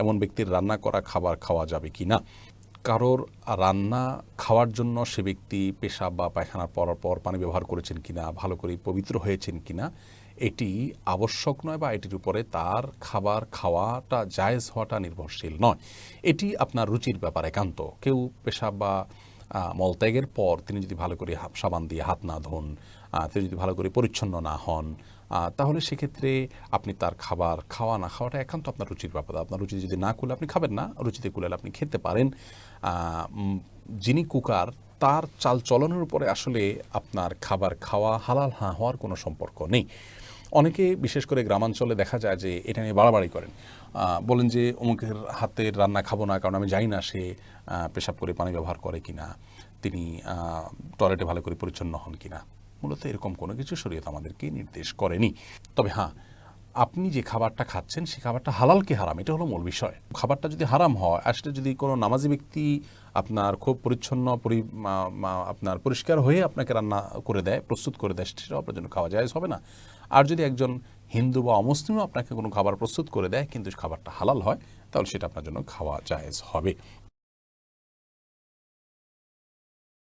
এমন ব্যক্তির রান্না করা খাবার খাওয়া যাবে কি না। কারোর রান্না খাওয়ার জন্য সে ব্যক্তি পেশাব বা পায়খানার পর পানি ব্যবহার করেছেন কিনা, ভালো করে পবিত্র হয়েছেন কিনা, এটি আবশ্যক নয় বা এটির উপরে তার খাবার খাওয়াটা জায়েজ হওয়াটা নির্ভরশীল নয়। এটি আপনার রুচির ব্যাপার একান্ত। কেউ পেশাব বা মলত্যাগের পর তিনি যদি ভালো করে সাবান দিয়ে হাত না ধোন, তিনি যদি ভালো করে পরিচ্ছন্ন না হন, তাহলে সেক্ষেত্রে আপনি তার খাবার খাওয়া না খাওয়াটা একান্ত আপনার রুচির ব্যাপার। আপনার রুচি যদি না কুলে আপনি খাবেন না, রুচিতে কুলালে আপনি খেতে পারেন। যিনি কুকার তার চাল চলনের উপরে আসলে আপনার খাবার খাওয়া হালাল হওয়ার কোনো সম্পর্ক নেই। অনেকে বিশেষ করে গ্রামাঞ্চলে দেখা যায় যে এটা নিয়ে বাড়াবাড়ি করেন, বলেন যে অমুকের হাতের রান্না খাবো না কারণ আমি জানি না সে পেশাব করে পানি ব্যবহার করে কিনা, তিনি টয়লেটে ভালো করে পরিচ্ছন্ন হন কিনা। মূলত এরকম কোনো কিছু শরীয়ত আমাদেরকে নির্দেশ করেনি। তবে হ্যাঁ, আপনি যে খাবারটা খাচ্ছেন সে খাবারটা হালাল কি হারাম এটা হলো মূল বিষয়। খাবারটা যদি হারাম হয়, আসলে যদি কোনো নামাজি ব্যক্তি আপনার খুব পরিচ্ছন্ন আপনার পরিষ্কার হয়ে আপনাকে রান্না করে দেয়, প্রস্তুত করে দেয়, সেটাও আপনার জন্য খাওয়া জায়েজ হবে না। আর যদি একজন হিন্দু বা অমুসলিমও আপনাকে কোনো খাবার প্রস্তুত করে দেয় কিন্তু খাবারটা হালাল হয়, তাহলে সেটা আপনার জন্য খাওয়া জায়েজ হবে।